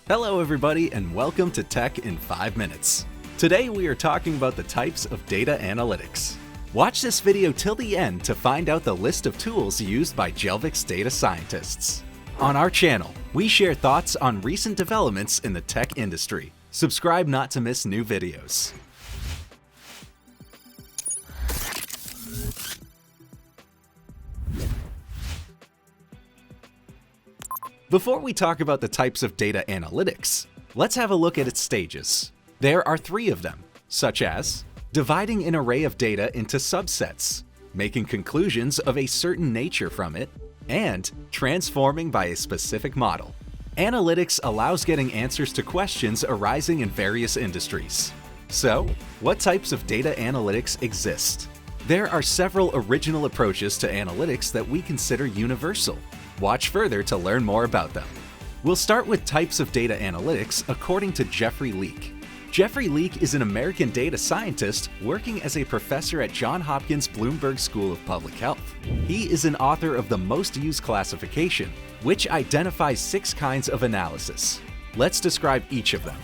Hello everybody and welcome to Tech in 5 Minutes. Today we are talking about the types of data analytics. Watch this video till the end to find out the list of tools used by Jelvix data scientists. On our channel, we share thoughts on recent developments in the tech industry. Subscribe not to miss new videos. Before we talk about the types of data analytics, let's have a look at its stages. There are 3 of them, such as dividing an array of data into subsets, making conclusions of a certain nature from it, and transforming by a specific model. Analytics allows getting answers to questions arising in various industries. So, what types of data analytics exist? There are several original approaches to analytics that we consider universal. Watch further to learn more about them. We'll start with types of data analytics according to Jeffrey Leake. Jeffrey Leake is an American data scientist working as a professor at Johns Hopkins Bloomberg School of Public Health. He is an author of the most used classification, which identifies 6 kinds of analysis. Let's describe each of them.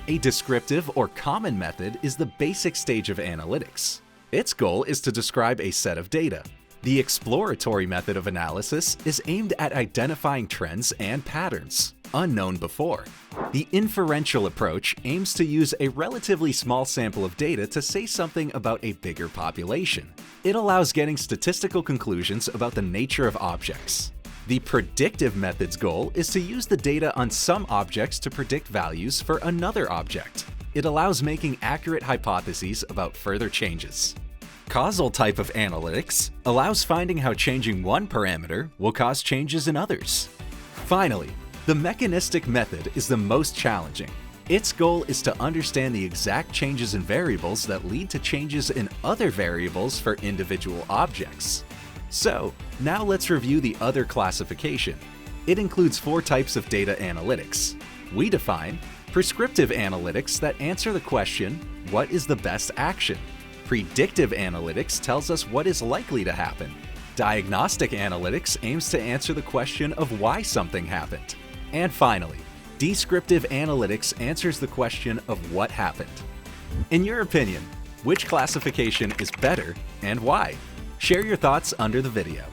A descriptive or common method is the basic stage of analytics. Its goal is to describe a set of data. The exploratory method of analysis is aimed at identifying trends and patterns, unknown before. The inferential approach aims to use a relatively small sample of data to say something about a bigger population. It allows getting statistical conclusions about the nature of objects. The predictive method's goal is to use the data on some objects to predict values for another object. It allows making accurate hypotheses about further changes. Causal type of analytics allows finding how changing one parameter will cause changes in others. Finally, the mechanistic method is the most challenging. Its goal is to understand the exact changes in variables that lead to changes in other variables for individual objects. So, now let's review the other classification. It includes 4 types of data analytics. We define prescriptive analytics that answer the question, what is the best action? Predictive analytics tells us what is likely to happen. Diagnostic analytics aims to answer the question of why something happened. And finally, descriptive analytics answers the question of what happened. In your opinion, which classification is better and why? Share your thoughts under the video.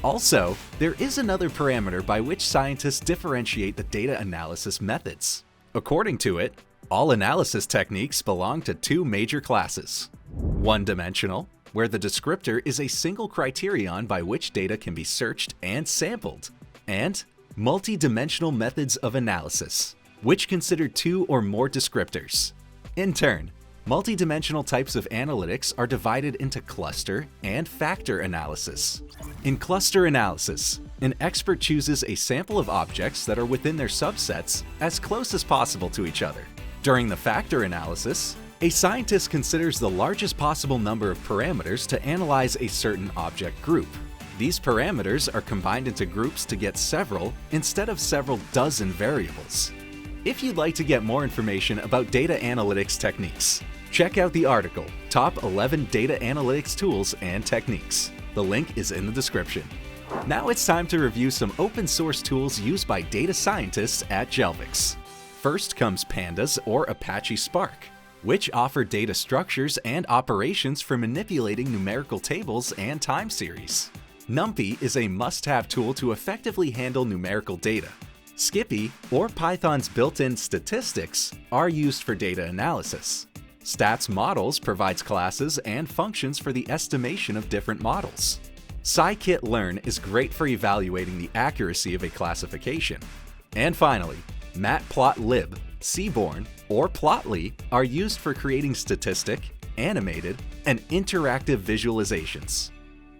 Also, there is another parameter by which scientists differentiate the data analysis methods. According to it, all analysis techniques belong to 2 major classes. One-dimensional, where the descriptor is a single criterion by which data can be searched and sampled, and multi-dimensional methods of analysis, which consider 2 or more descriptors. In turn, multi-dimensional types of analytics are divided into cluster and factor analysis. In cluster analysis, an expert chooses a sample of objects that are within their subsets as close as possible to each other. During the factor analysis, a scientist considers the largest possible number of parameters to analyze a certain object group. These parameters are combined into groups to get several instead of several dozen variables. If you'd like to get more information about data analytics techniques, check out the article, Top 11 Data Analytics Tools and Techniques. The link is in the description. Now it's time to review some open source tools used by data scientists at Jelvix. First comes Pandas or Apache Spark, which offer data structures and operations for manipulating numerical tables and time series. NumPy is a must-have tool to effectively handle numerical data. Skippy, or Python's built-in statistics, are used for data analysis. Stats Models provides classes and functions for the estimation of different models. scikit-learn is great for evaluating the accuracy of a classification. And finally, matplotlib, Seaborn, or Plotly are used for creating statistic, animated, and interactive visualizations.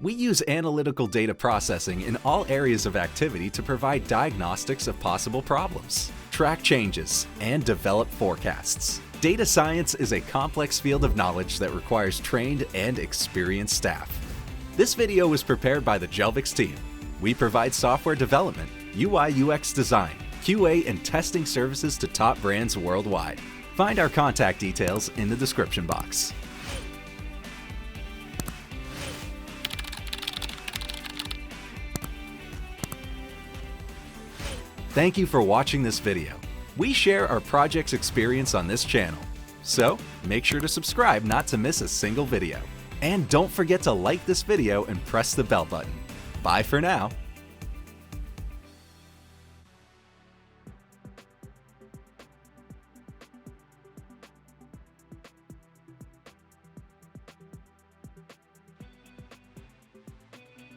We use analytical data processing in all areas of activity to provide diagnostics of possible problems, track changes, and develop forecasts. Data science is a complex field of knowledge that requires trained and experienced staff. This video was prepared by the Jelvix team. We provide software development, UI/UX design, QA, and testing services to top brands worldwide. Find our contact details in the description box. Thank you for watching this video. We share our project's experience on this channel, so make sure to subscribe not to miss a single video. And don't forget to like this video and press the bell button. Bye for now.